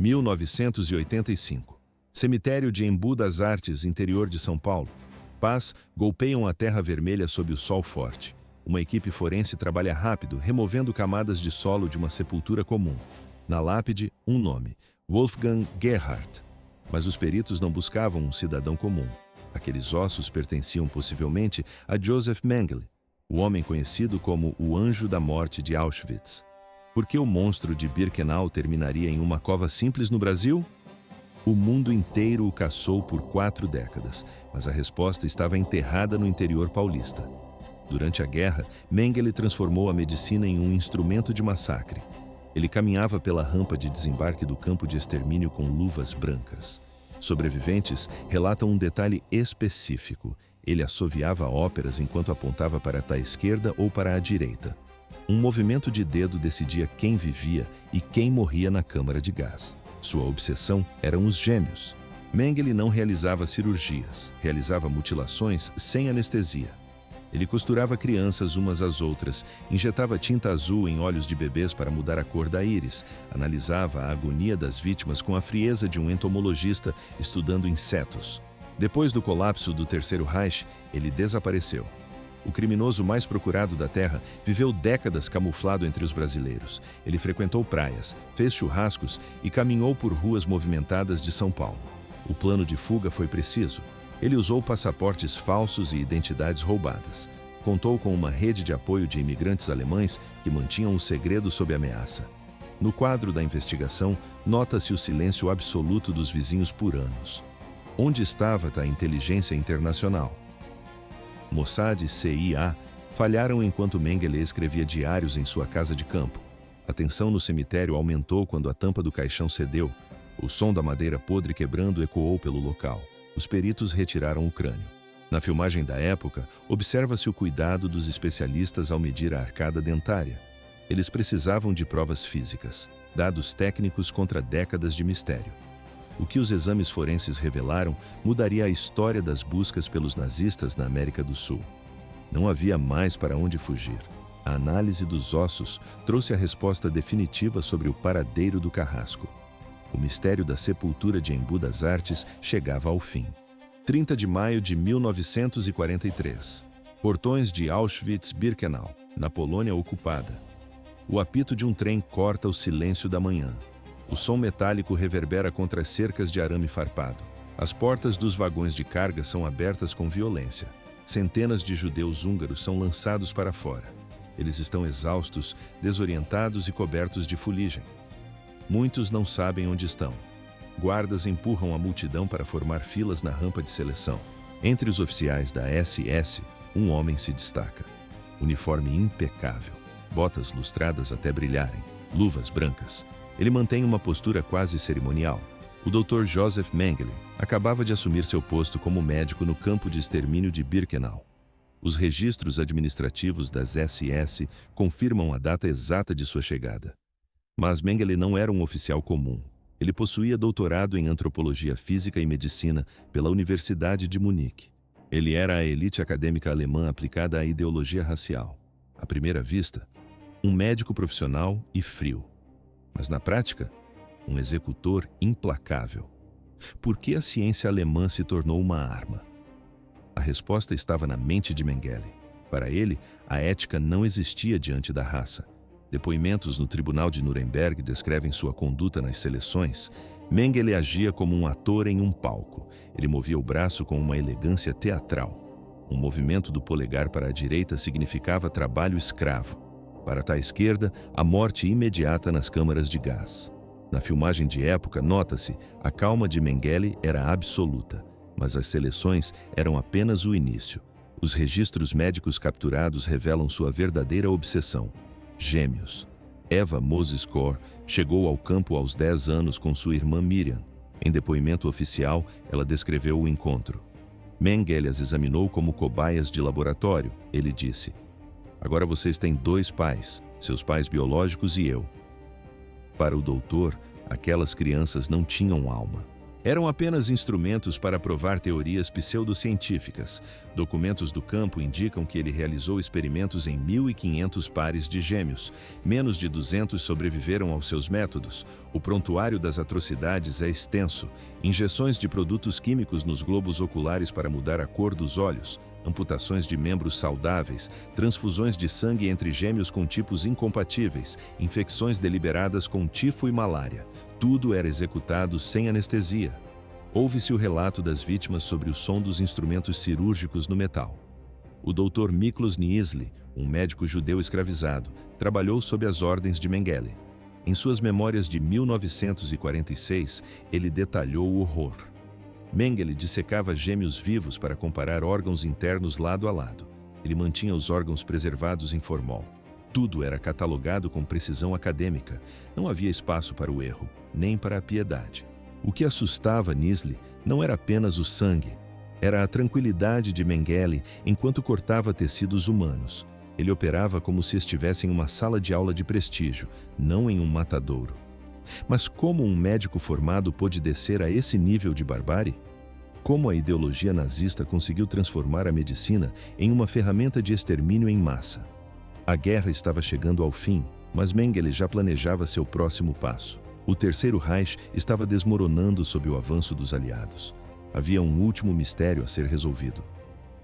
1985. Cemitério de Embu das Artes, interior de São Paulo. Pás golpeiam a terra vermelha sob o sol forte. Uma equipe forense trabalha rápido, removendo camadas de solo de uma sepultura comum. Na lápide, um nome: Wolfgang Gerhardt. Mas os peritos não buscavam um cidadão comum. Aqueles ossos pertenciam possivelmente a Joseph Mengele, o homem conhecido como o Anjo da Morte de Auschwitz. Por que o monstro de Birkenau terminaria em uma cova simples no Brasil? O mundo inteiro o caçou por 4 décadas, mas a resposta estava enterrada no interior paulista. Durante a guerra, Mengele transformou a medicina em um instrumento de massacre. Ele caminhava pela rampa de desembarque do campo de extermínio com luvas brancas. Sobreviventes relatam um detalhe específico. Ele assoviava óperas enquanto apontava para a esquerda ou para a direita. Um movimento de dedo decidia quem vivia e quem morria na câmara de gás. Sua obsessão eram os gêmeos. Mengele não realizava cirurgias, realizava mutilações sem anestesia. Ele costurava crianças umas às outras, injetava tinta azul em olhos de bebês para mudar a cor da íris, analisava a agonia das vítimas com a frieza de um entomologista estudando insetos. Depois do colapso do Terceiro Reich, ele desapareceu. O criminoso mais procurado da Terra viveu décadas camuflado entre os brasileiros. Ele frequentou praias, fez churrascos e caminhou por ruas movimentadas de São Paulo. O plano de fuga foi preciso. Ele usou passaportes falsos e identidades roubadas. Contou com uma rede de apoio de imigrantes alemães que mantinham o segredo sob ameaça. No quadro da investigação, nota-se o silêncio absoluto dos vizinhos por anos. Onde estava a inteligência internacional? Mossad e CIA falharam enquanto Mengele escrevia diários em sua casa de campo. A tensão no cemitério aumentou quando a tampa do caixão cedeu. O som da madeira podre quebrando ecoou pelo local. Os peritos retiraram o crânio. Na filmagem da época, observa-se o cuidado dos especialistas ao medir a arcada dentária. Eles precisavam de provas físicas, dados técnicos contra décadas de mistério. O que os exames forenses revelaram mudaria a história das buscas pelos nazistas na América do Sul. Não havia mais para onde fugir. A análise dos ossos trouxe a resposta definitiva sobre o paradeiro do carrasco. O mistério da sepultura de Embu das Artes chegava ao fim. 30 de maio de 1943. Portões de Auschwitz-Birkenau, na Polônia ocupada. O apito de um trem corta o silêncio da manhã. O som metálico reverbera contra as cercas de arame farpado. As portas dos vagões de carga são abertas com violência. Centenas de judeus húngaros são lançados para fora. Eles estão exaustos, desorientados e cobertos de fuligem. Muitos não sabem onde estão. Guardas empurram a multidão para formar filas na rampa de seleção. Entre os oficiais da SS, um homem se destaca. Uniforme impecável, botas lustradas até brilharem, luvas brancas. Ele mantém uma postura quase cerimonial. O Dr. Joseph Mengele acabava de assumir seu posto como médico no campo de extermínio de Birkenau. Os registros administrativos das SS confirmam a data exata de sua chegada. Mas Mengele não era um oficial comum. Ele possuía doutorado em antropologia física e medicina pela Universidade de Munique. Ele era a elite acadêmica alemã aplicada à ideologia racial. À primeira vista, um médico profissional e frio. Mas na prática, um executor implacável. Por que a ciência alemã se tornou uma arma? A resposta estava na mente de Mengele. Para ele, a ética não existia diante da raça. Depoimentos no Tribunal de Nuremberg descrevem sua conduta nas seleções. Mengele agia como um ator em um palco. Ele movia o braço com uma elegância teatral. Um movimento do polegar para a direita significava trabalho escravo. Para a esquerda, a morte imediata nas câmaras de gás. Na filmagem de época, nota-se, a calma de Mengele era absoluta, mas as seleções eram apenas o início. Os registros médicos capturados revelam sua verdadeira obsessão. Gêmeos. Eva Moses Kor chegou ao campo aos 10 anos com sua irmã Miriam. Em depoimento oficial, ela descreveu o encontro. Mengele as examinou como cobaias de laboratório. Ele disse: "Agora vocês têm 2 pais, seus pais biológicos e eu." Para o doutor, aquelas crianças não tinham alma. Eram apenas instrumentos para provar teorias pseudocientíficas. Documentos do campo indicam que ele realizou experimentos em 1.500 pares de gêmeos. Menos de 200 sobreviveram aos seus métodos. O prontuário das atrocidades é extenso. Injeções de produtos químicos nos globos oculares para mudar a cor dos olhos. Amputações de membros saudáveis, transfusões de sangue entre gêmeos com tipos incompatíveis, infecções deliberadas com tifo e malária. Tudo era executado sem anestesia. Ouve-se o relato das vítimas sobre o som dos instrumentos cirúrgicos no metal. O Dr. Miklos Niisly, um médico judeu escravizado, trabalhou sob as ordens de Mengele. Em suas memórias de 1946, ele detalhou o horror. Mengele dissecava gêmeos vivos para comparar órgãos internos lado a lado. Ele mantinha os órgãos preservados em formol. Tudo era catalogado com precisão acadêmica. Não havia espaço para o erro, nem para a piedade. O que assustava Niisly não era apenas o sangue. Era a tranquilidade de Mengele enquanto cortava tecidos humanos. Ele operava como se estivesse em uma sala de aula de prestígio, não em um matadouro. Mas como um médico formado pôde descer a esse nível de barbárie? Como a ideologia nazista conseguiu transformar a medicina em uma ferramenta de extermínio em massa? A guerra estava chegando ao fim, mas Mengele já planejava seu próximo passo. O Terceiro Reich estava desmoronando sob o avanço dos aliados. Havia um último mistério a ser resolvido.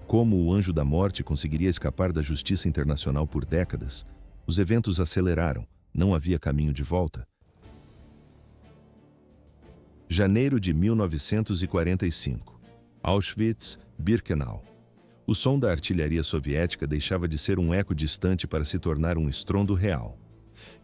Como o Anjo da Morte conseguiria escapar da justiça internacional por décadas? Os eventos aceleraram, não havia caminho de volta. Janeiro de 1945. Auschwitz-Birkenau. O som da artilharia soviética deixava de ser um eco distante para se tornar um estrondo real.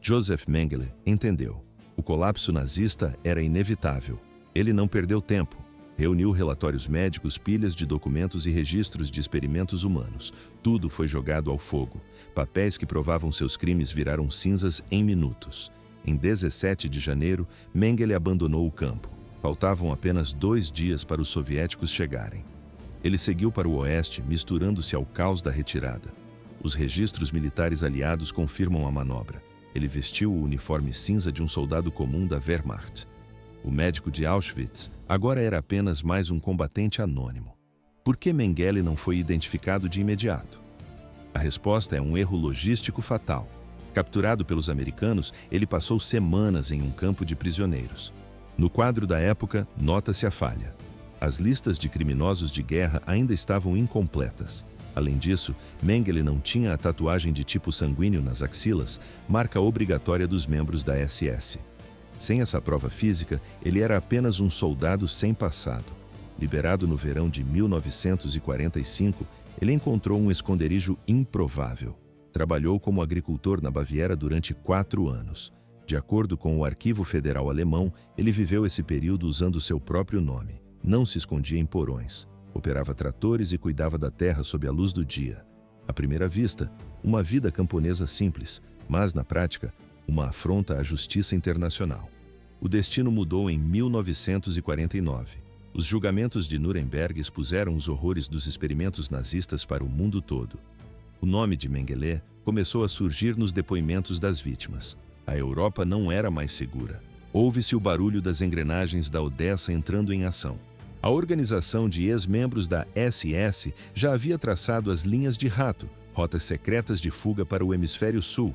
Joseph Mengele entendeu. O colapso nazista era inevitável. Ele não perdeu tempo. Reuniu relatórios médicos, pilhas de documentos e registros de experimentos humanos. Tudo foi jogado ao fogo. Papéis que provavam seus crimes viraram cinzas em minutos. Em 17 de janeiro, Mengele abandonou o campo. Faltavam apenas 2 dias para os soviéticos chegarem. Ele seguiu para o oeste, misturando-se ao caos da retirada. Os registros militares aliados confirmam a manobra. Ele vestiu o uniforme cinza de um soldado comum da Wehrmacht. O médico de Auschwitz agora era apenas mais um combatente anônimo. Por que Mengele não foi identificado de imediato? A resposta é um erro logístico fatal. Capturado pelos americanos, ele passou semanas em um campo de prisioneiros. No quadro da época, nota-se a falha. As listas de criminosos de guerra ainda estavam incompletas. Além disso, Mengele não tinha a tatuagem de tipo sanguíneo nas axilas, marca obrigatória dos membros da SS. Sem essa prova física, ele era apenas um soldado sem passado. Liberado no verão de 1945, ele encontrou um esconderijo improvável. Trabalhou como agricultor na Baviera durante 4 anos. De acordo com o Arquivo Federal Alemão, ele viveu esse período usando seu próprio nome. Não se escondia em porões. Operava tratores e cuidava da terra sob a luz do dia. À primeira vista, uma vida camponesa simples, mas, na prática, uma afronta à justiça internacional. O destino mudou em 1949. Os julgamentos de Nuremberg expuseram os horrores dos experimentos nazistas para o mundo todo. O nome de Mengele começou a surgir nos depoimentos das vítimas. A Europa não era mais segura. Ouve-se o barulho das engrenagens da Odessa entrando em ação. A organização de ex-membros da SS já havia traçado as linhas de rato, rotas secretas de fuga para o hemisfério sul.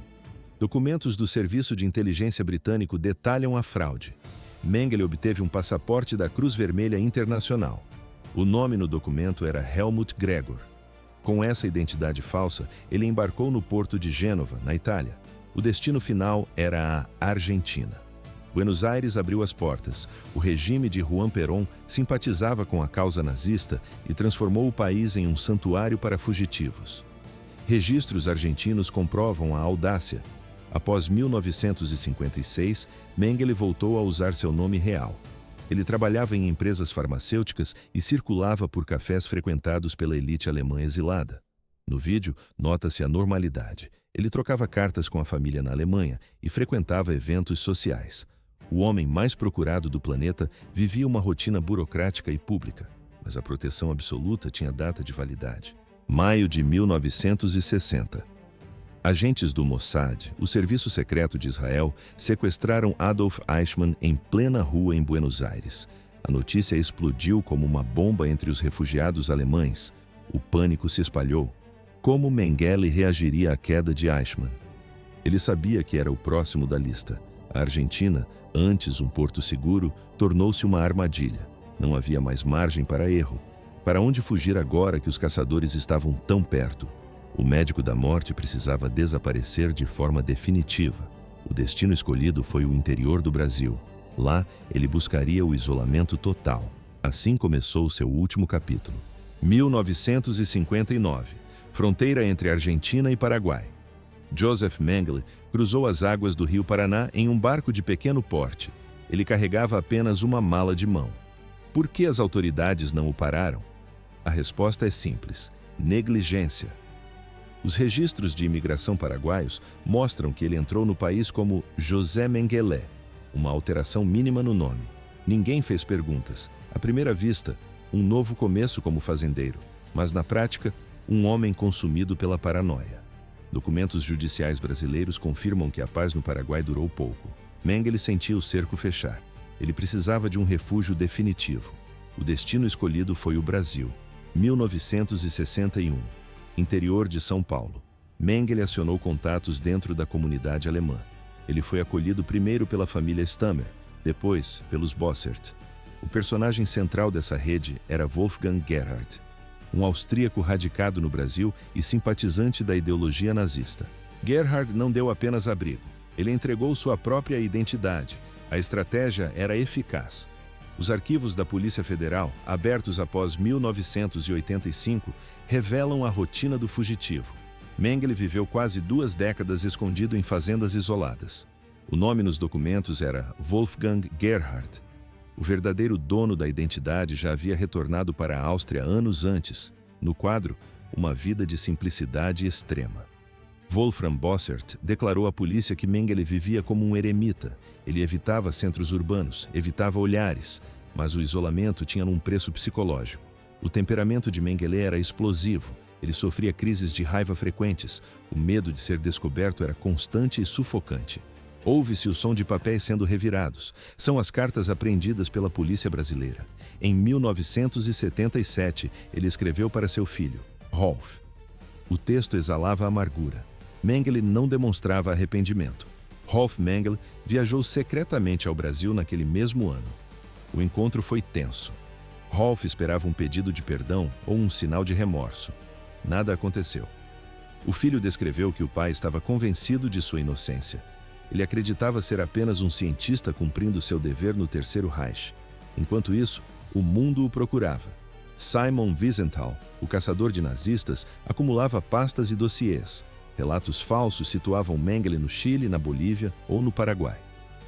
Documentos do Serviço de Inteligência Britânico detalham a fraude. Mengele obteve um passaporte da Cruz Vermelha Internacional. O nome no documento era Helmut Gregor. Com essa identidade falsa, ele embarcou no porto de Gênova, na Itália. O destino final era a Argentina. Buenos Aires abriu as portas. O regime de Juan Perón simpatizava com a causa nazista e transformou o país em um santuário para fugitivos. Registros argentinos comprovam a audácia. Após 1956, Mengele voltou a usar seu nome real. Ele trabalhava em empresas farmacêuticas e circulava por cafés frequentados pela elite alemã exilada. No vídeo, nota-se a normalidade. Ele trocava cartas com a família na Alemanha e frequentava eventos sociais. O homem mais procurado do planeta vivia uma rotina burocrática e pública, mas a proteção absoluta tinha data de validade. Maio de 1960. Agentes do Mossad, o serviço secreto de Israel, sequestraram Adolf Eichmann em plena rua em Buenos Aires. A notícia explodiu como uma bomba entre os refugiados alemães. O pânico se espalhou. Como Mengele reagiria à queda de Eichmann? Ele sabia que era o próximo da lista. A Argentina, antes um porto seguro, tornou-se uma armadilha. Não havia mais margem para erro. Para onde fugir agora que os caçadores estavam tão perto? O médico da morte precisava desaparecer de forma definitiva. O destino escolhido foi o interior do Brasil. Lá, ele buscaria o isolamento total. Assim começou seu último capítulo. 1959. Fronteira entre Argentina e Paraguai. Joseph Mengele cruzou as águas do Rio Paraná em um barco de pequeno porte. Ele carregava apenas uma mala de mão. Por que as autoridades não o pararam? A resposta é simples: negligência. Os registros de imigração paraguaios mostram que ele entrou no país como José Mengele, uma alteração mínima no nome. Ninguém fez perguntas. À primeira vista, um novo começo como fazendeiro, mas na prática, um homem consumido pela paranoia. Documentos judiciais brasileiros confirmam que a paz no Paraguai durou pouco. Mengele sentia o cerco fechar. Ele precisava de um refúgio definitivo. O destino escolhido foi o Brasil. 1961. Interior de São Paulo. Mengele acionou contatos dentro da comunidade alemã. Ele foi acolhido primeiro pela família Stammer, depois pelos Bossert. O personagem central dessa rede era Wolfgang Gerhard, um austríaco radicado no Brasil e simpatizante da ideologia nazista. Gerhard não deu apenas abrigo, ele entregou sua própria identidade. A estratégia era eficaz. Os arquivos da Polícia Federal, abertos após 1985, revelam a rotina do fugitivo. Mengele viveu quase 2 décadas escondido em fazendas isoladas. O nome nos documentos era Wolfgang Gerhard. O verdadeiro dono da identidade já havia retornado para a Áustria anos antes. No quadro, uma vida de simplicidade extrema. Wolfram Bossert declarou à polícia que Mengele vivia como um eremita. Ele evitava centros urbanos, evitava olhares, mas o isolamento tinha um preço psicológico. O temperamento de Mengele era explosivo. Ele sofria crises de raiva frequentes. O medo de ser descoberto era constante e sufocante. Ouve-se o som de papéis sendo revirados. São as cartas apreendidas pela polícia brasileira. Em 1977, ele escreveu para seu filho, Rolf. O texto exalava amargura. Mengele não demonstrava arrependimento. Rolf Mengele viajou secretamente ao Brasil naquele mesmo ano. O encontro foi tenso. Rolf esperava um pedido de perdão ou um sinal de remorso. Nada aconteceu. O filho descreveu que o pai estava convencido de sua inocência. Ele acreditava ser apenas um cientista cumprindo seu dever no Terceiro Reich. Enquanto isso, o mundo o procurava. Simon Wiesenthal, o caçador de nazistas, acumulava pastas e dossiês. Relatos falsos situavam Mengele no Chile, na Bolívia ou no Paraguai.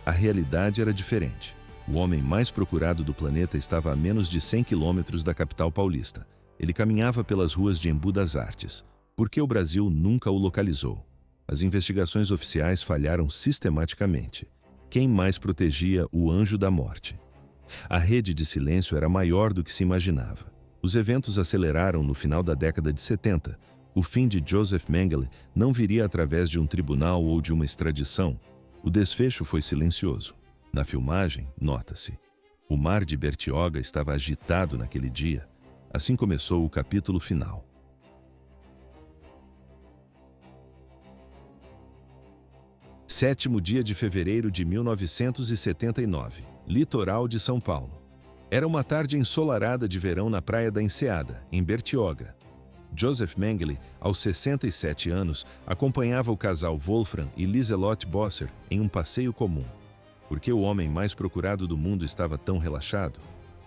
A realidade era diferente. O homem mais procurado do planeta estava a menos de 100 quilômetros da capital paulista. Ele caminhava pelas ruas de Embu das Artes. Por que o Brasil nunca o localizou? As investigações oficiais falharam sistematicamente. Quem mais protegia o anjo da morte? A rede de silêncio era maior do que se imaginava. Os eventos aceleraram no final da década de 70. O fim de Joseph Mengele não viria através de um tribunal ou de uma extradição. O desfecho foi silencioso. Na filmagem, nota-se. O mar de Bertioga estava agitado naquele dia. Assim começou o capítulo final. Sétimo dia de fevereiro de 1979, litoral de São Paulo. Era uma tarde ensolarada de verão na praia da Enseada, em Bertioga. Joseph Mengele, aos 67 anos, acompanhava o casal Wolfram e Liselotte Bosser em um passeio comum. Por que o homem mais procurado do mundo estava tão relaxado?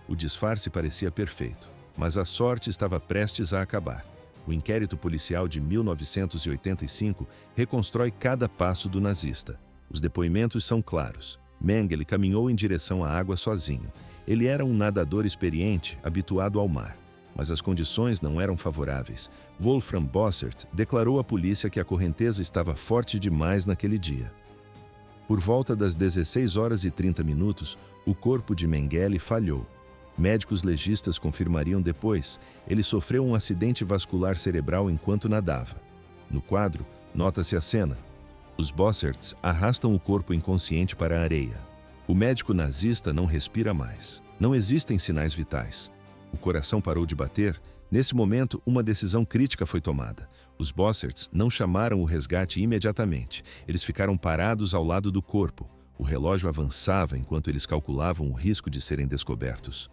O disfarce parecia perfeito, mas a sorte estava prestes a acabar. O inquérito policial de 1985 reconstrói cada passo do nazista. Os depoimentos são claros. Mengele caminhou em direção à água sozinho. Ele era um nadador experiente, habituado ao mar. Mas as condições não eram favoráveis. Wolfram Bossert declarou à polícia que a correnteza estava forte demais naquele dia. Por volta das 16 horas e 30 minutos, o corpo de Mengele falhou. Médicos legistas confirmariam depois, ele sofreu um acidente vascular cerebral enquanto nadava. No quadro, nota-se a cena. Os Bosserts arrastam o corpo inconsciente para a areia. O médico nazista não respira mais. Não existem sinais vitais. O coração parou de bater. Nesse momento, uma decisão crítica foi tomada. Os Bosserts não chamaram o resgate imediatamente. Eles ficaram parados ao lado do corpo. O relógio avançava enquanto eles calculavam o risco de serem descobertos.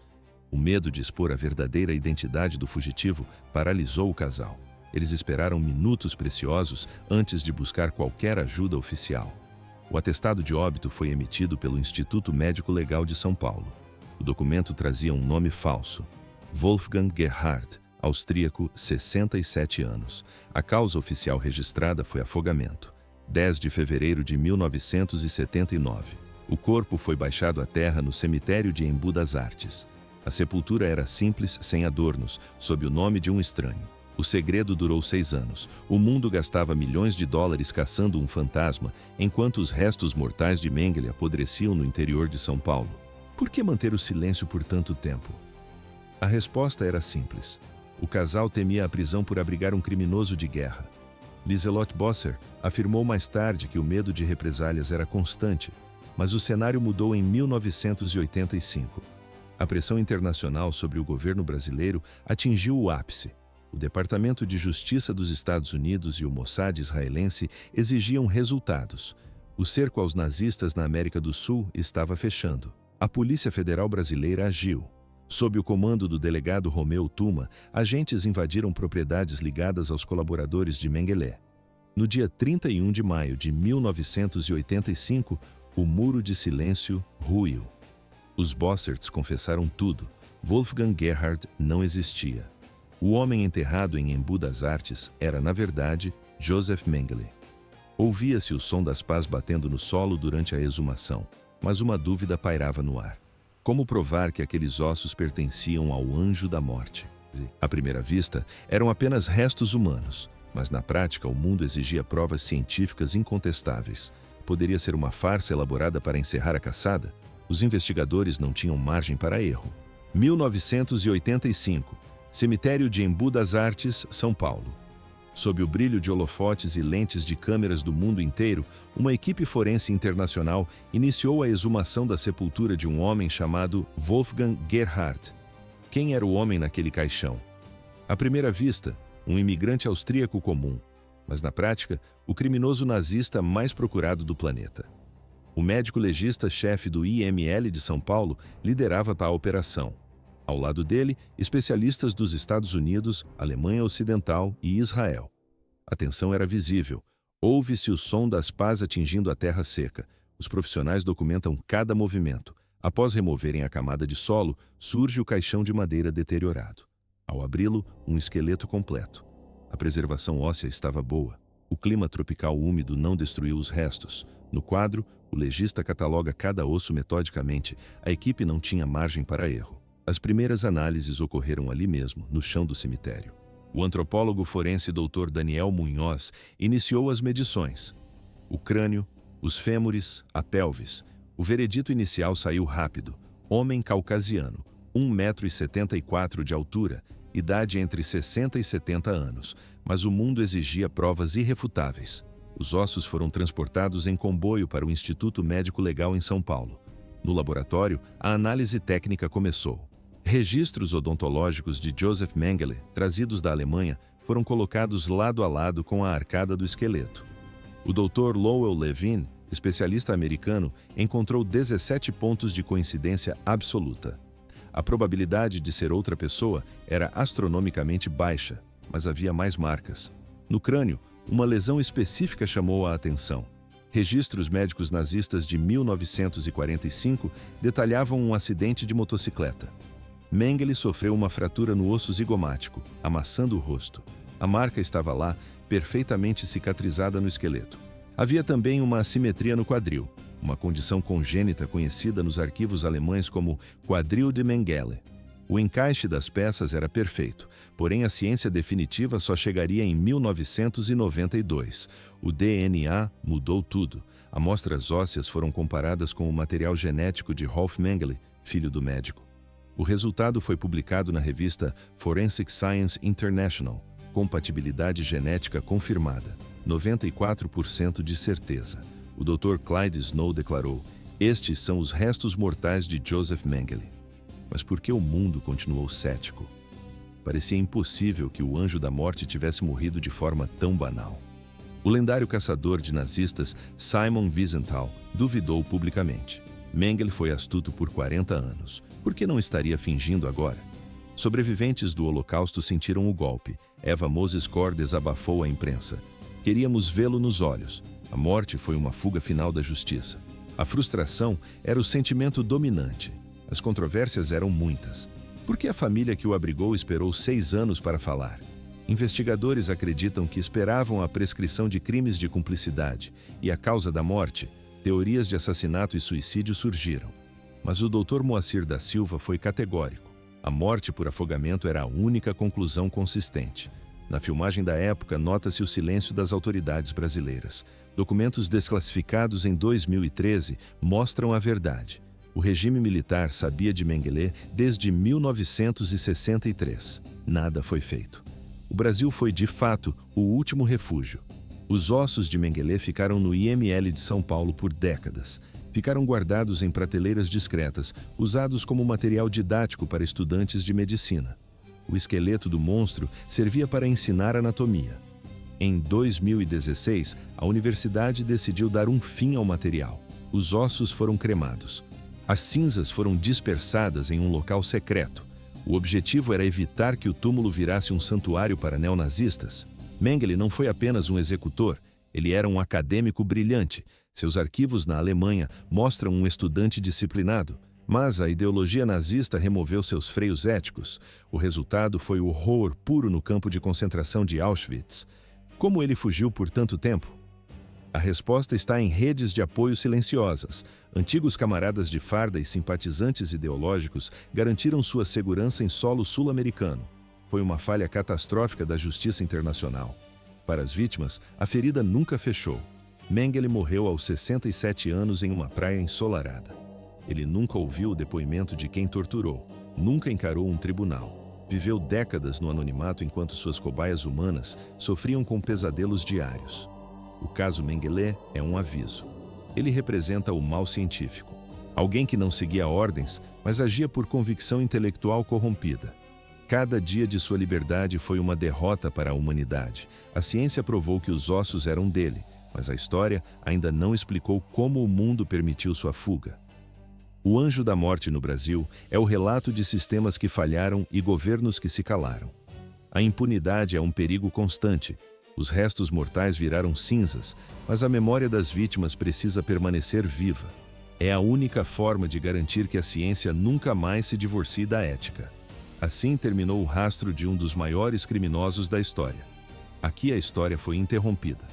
O medo de expor a verdadeira identidade do fugitivo paralisou o casal. Eles esperaram minutos preciosos antes de buscar qualquer ajuda oficial. O atestado de óbito foi emitido pelo Instituto Médico Legal de São Paulo. O documento trazia um nome falso: Wolfgang Gerhardt, austríaco, 67 anos. A causa oficial registrada foi afogamento. 10 de fevereiro de 1979. O corpo foi baixado à terra no cemitério de Embu das Artes. A sepultura era simples, sem adornos, sob o nome de um estranho. O segredo durou 6 anos. O mundo gastava milhões de dólares caçando um fantasma, enquanto os restos mortais de Mengele apodreciam no interior de São Paulo. Por que manter o silêncio por tanto tempo? A resposta era simples. O casal temia a prisão por abrigar um criminoso de guerra. Liselotte Bosser afirmou mais tarde que o medo de represálias era constante, mas o cenário mudou em 1985. A pressão internacional sobre o governo brasileiro atingiu o ápice. O Departamento de Justiça dos Estados Unidos e o Mossad israelense exigiam resultados. O cerco aos nazistas na América do Sul estava fechando. A Polícia Federal Brasileira agiu. Sob o comando do delegado Romeu Tuma, agentes invadiram propriedades ligadas aos colaboradores de Mengele. No dia 31 de maio de 1985, o Muro de Silêncio ruiu. Os Bosserts confessaram tudo. Wolfgang Gerhardt não existia. O homem enterrado em Embu das Artes era, na verdade, Joseph Mengele. Ouvia-se o som das pás batendo no solo durante a exumação, mas uma dúvida pairava no ar. Como provar que aqueles ossos pertenciam ao anjo da morte? À primeira vista, eram apenas restos humanos, mas na prática o mundo exigia provas científicas incontestáveis. Poderia ser uma farsa elaborada para encerrar a caçada? Os investigadores não tinham margem para erro. 1985. Cemitério de Embu das Artes, São Paulo. Sob o brilho de holofotes e lentes de câmeras do mundo inteiro, uma equipe forense internacional iniciou a exumação da sepultura de um homem chamado Wolfgang Gerhardt. Quem era o homem naquele caixão? À primeira vista, um imigrante austríaco comum, mas na prática, o criminoso nazista mais procurado do planeta. O médico legista-chefe do IML de São Paulo liderava a operação. Ao lado dele, especialistas dos Estados Unidos, Alemanha Ocidental e Israel. A tensão era visível. Ouve-se o som das pás atingindo a terra seca. Os profissionais documentam cada movimento. Após removerem a camada de solo, surge o caixão de madeira deteriorado. Ao abri-lo, um esqueleto completo. A preservação óssea estava boa. O clima tropical úmido não destruiu os restos. No quadro, o legista cataloga cada osso metodicamente. A equipe não tinha margem para erro. As primeiras análises ocorreram ali mesmo, no chão do cemitério. O antropólogo forense Dr. Daniel Munhoz iniciou as medições. O crânio, os fêmures, a pelvis. O veredito inicial saiu rápido. Homem caucasiano, 1,74 m de altura, idade entre 60 e 70 anos, mas o mundo exigia provas irrefutáveis. Os ossos foram transportados em comboio para o Instituto Médico Legal em São Paulo. No laboratório, a análise técnica começou. Registros odontológicos de Joseph Mengele, trazidos da Alemanha, foram colocados lado a lado com a arcada do esqueleto. O Dr. Lowell Levine, especialista americano, encontrou 17 pontos de coincidência absoluta. A probabilidade de ser outra pessoa era astronomicamente baixa, mas havia mais marcas. No crânio, uma lesão específica chamou a atenção. Registros médicos nazistas de 1945 detalhavam um acidente de motocicleta. Mengele sofreu uma fratura no osso zigomático, amassando o rosto. A marca estava lá, perfeitamente cicatrizada no esqueleto. Havia também uma assimetria no quadril, uma condição congênita conhecida nos arquivos alemães como quadril de Mengele. O encaixe das peças era perfeito, porém a ciência definitiva só chegaria em 1992. O DNA mudou tudo. Amostras ósseas foram comparadas com o material genético de Rolf Mengele, filho do médico. O resultado foi publicado na revista Forensic Science International. Compatibilidade genética confirmada. 94% de certeza. O Dr. Clyde Snow declarou: "Estes são os restos mortais de Joseph Mengele." Mas por que o mundo continuou cético? Parecia impossível que o anjo da morte tivesse morrido de forma tão banal. O lendário caçador de nazistas Simon Wiesenthal duvidou publicamente. Mengele foi astuto por 40 anos. Por que não estaria fingindo agora? Sobreviventes do Holocausto sentiram o golpe. Eva Moses Kor desabafou à imprensa. Queríamos vê-lo nos olhos. A morte foi uma fuga final da justiça. A frustração era o sentimento dominante. As controvérsias eram muitas. Por que a família que o abrigou esperou 6 anos para falar? Investigadores acreditam que esperavam a prescrição de crimes de cumplicidade e a causa da morte. Teorias de assassinato e suicídio surgiram. Mas o Dr. Moacir da Silva foi categórico. A morte por afogamento era a única conclusão consistente. Na filmagem da época, nota-se o silêncio das autoridades brasileiras. Documentos desclassificados em 2013 mostram a verdade. O regime militar sabia de Mengele desde 1963. Nada foi feito. O Brasil foi, de fato, o último refúgio. Os ossos de Mengele ficaram no IML de São Paulo por décadas. Ficaram guardados em prateleiras discretas, usados como material didático para estudantes de medicina. O esqueleto do monstro servia para ensinar anatomia. Em 2016, a universidade decidiu dar um fim ao material. Os ossos foram cremados. As cinzas foram dispersadas em um local secreto. O objetivo era evitar que o túmulo virasse um santuário para neonazistas. Mengele não foi apenas um executor, ele era um acadêmico brilhante. Seus arquivos na Alemanha mostram um estudante disciplinado. Mas a ideologia nazista removeu seus freios éticos. O resultado foi o horror puro no campo de concentração de Auschwitz. Como ele fugiu por tanto tempo? A resposta está em redes de apoio silenciosas. Antigos camaradas de farda e simpatizantes ideológicos garantiram sua segurança em solo sul-americano. Foi uma falha catastrófica da justiça internacional. Para as vítimas, a ferida nunca fechou. Mengele morreu aos 67 anos em uma praia ensolarada. Ele nunca ouviu o depoimento de quem torturou, nunca encarou um tribunal. Viveu décadas no anonimato enquanto suas cobaias humanas sofriam com pesadelos diários. O caso Mengele é um aviso. Ele representa o mal científico. Alguém que não seguia ordens, mas agia por convicção intelectual corrompida. Cada dia de sua liberdade foi uma derrota para a humanidade. A ciência provou que os ossos eram dele, mas a história ainda não explicou como o mundo permitiu sua fuga. O anjo da morte no Brasil é o relato de sistemas que falharam e governos que se calaram. A impunidade é um perigo constante. Os restos mortais viraram cinzas, mas a memória das vítimas precisa permanecer viva. É a única forma de garantir que a ciência nunca mais se divorcie da ética. Assim terminou o rastro de um dos maiores criminosos da história. Aqui a história foi interrompida.